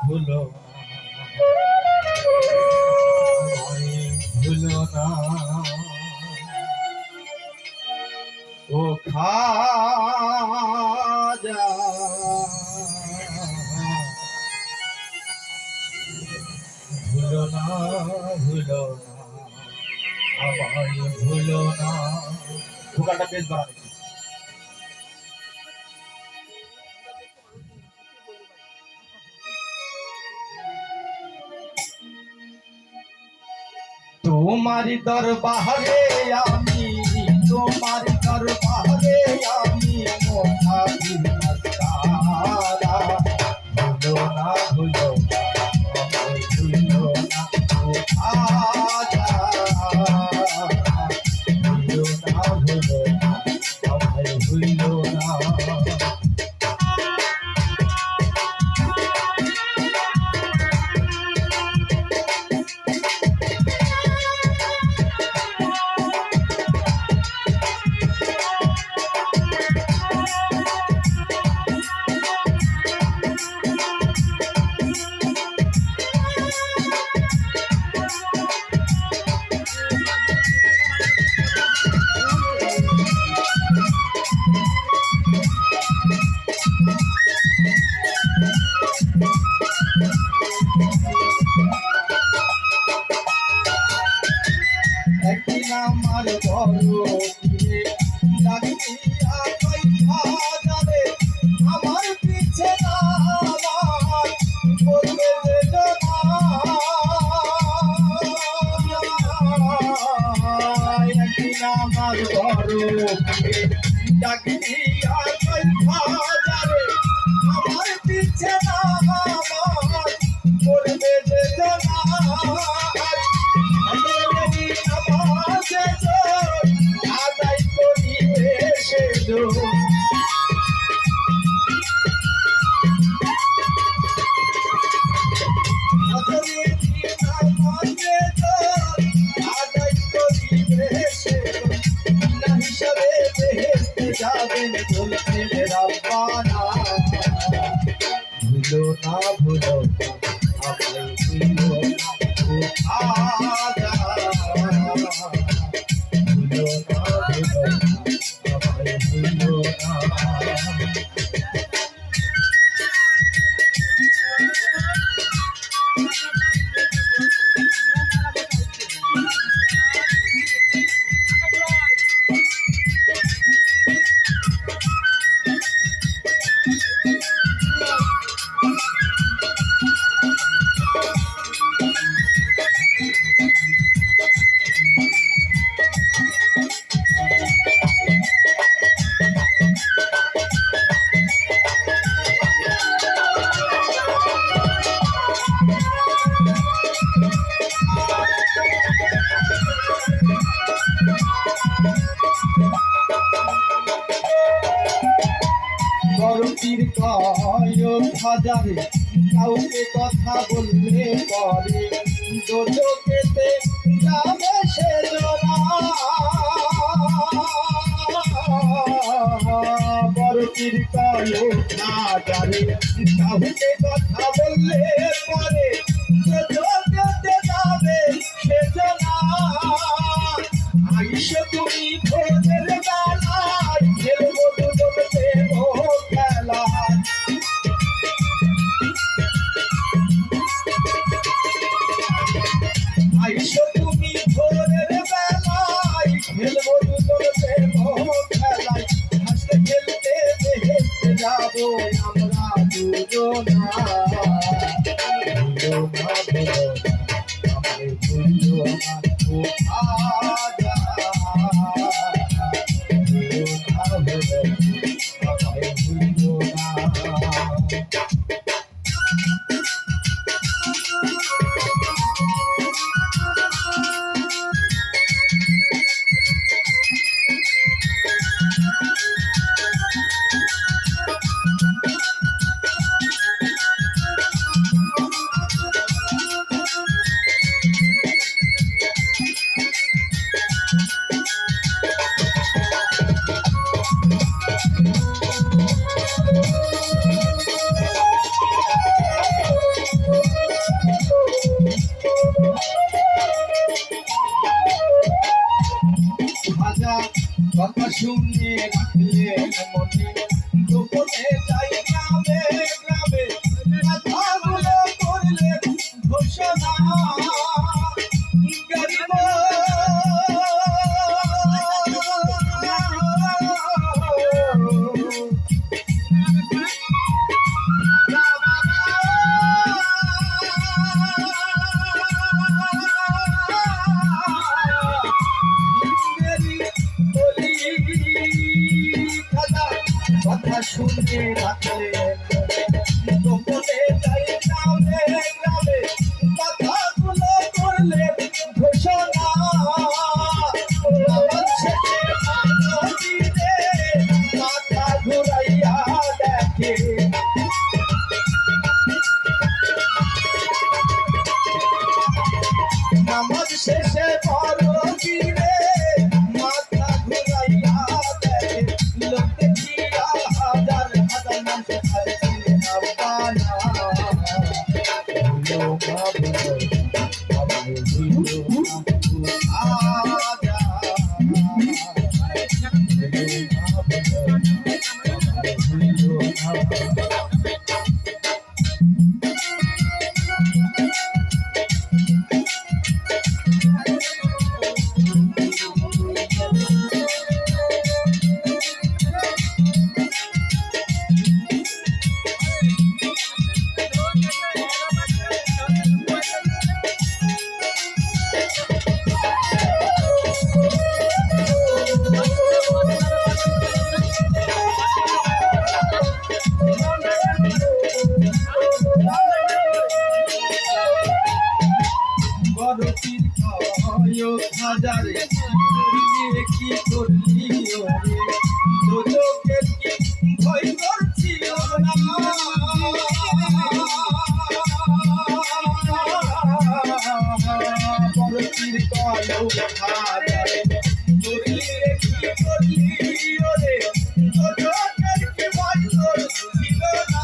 ভুলো ভুলো না ও খাজা ভুলো না ভুলো না আমায় ভুলো না ভোকালটা বেশ বাড়াবে তোমার দরবারে আমি তোমার দরবারে আমি মোহাবি মস্তারা ভুলো না ভুলো না আমায় ভুলো না ও খাজা ভুলো না ভুলো না আমায় ভুলো না একদিন আমার বড় ফিরে ডাকিয়া কইয়া যাবে আমার পিছে নামাজ বলবে যে জনা একদিন আমার বড় ফিরে ডাকিয়া কইয়া যাবে আমার পিছে নামাজ বলবে যে জনা আদায় করিবে সে হিসাবে যাবেন বলছে রাব্বানা ভুলো না ভুলো না আমায় ভুলো না ও খাজা ভুলো না ভুলো না আমায় ভুলো না বড়টির কয়ক হাজারে কাউকে কথা বললে পরে দোজখেতে যাবে সে জনা বড়টির কয়ক হাজারে কাউকে কথা বললে পরে দোজখেতে যাবে সে জনা আইসো তুমি ভোরের বেলায় খেলবো দুজনে খেলা আইসো তুমি ভোরের বেলায় খেলবো দুজনে খেলায় হাসতে খেলতে বেহেশতে যাবো আমরা দুজনা ভুলো না ভুলো না আমায় ভুলো না ও খাজা ভুলো না ভুলো না আমায় ভুলো না রাখলে গোপনে যাই গ্রামে গ্রামে কথাগুলো করলে ঘোষণা আমার শেষে নদীতে মাথা ঘুরাইয়া দেখে নামাজ শেষে বড় গিরে মাথা ঘুরাইয়া দেখে লোক দেখিয়া হাজার হাজার মানুষ খাইছে আব্বানা বড়টির কয়ক হাজারে নিয়ে কি করলি ওরে তোকে কি ভয় করছিল না বড়টির কয়ক হাজারে নিয়ে কি করলি ওরে তোকে কি ভয় করছিল না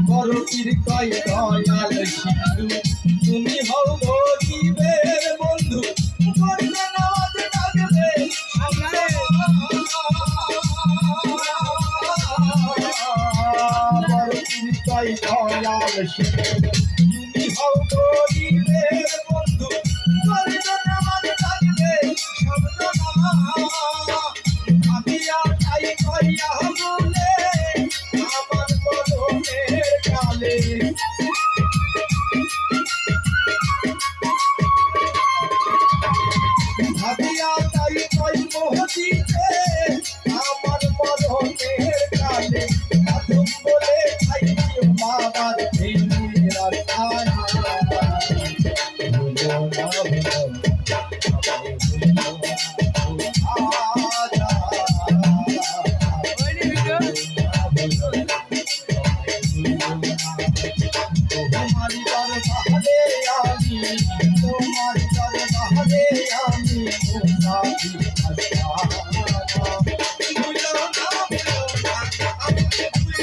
বড়টির কয় দয়াল সিন্ধু তুমি হও গরিবের বন্ধু করবে নামাজ ডাকবে বড়টির কয় দয়াল সিন্ধু তুমি হও গরিবের বন্ধু করবে নামাজ ডাকবে শব্দ না ভাবিয়া তাই কইয়া বলে আমার বদনের কালে ভাবিয়া তাই কই মোহজিতে আমার বদনের কালে আদম বলে খাইছি বাবার ভেঙে রাখানা ভুলো না ভুলো তোমারি দরবারে আমি তোমারি দরবারে আমি মুসাফি আস্তানা ভুলো না আমি ভুলো না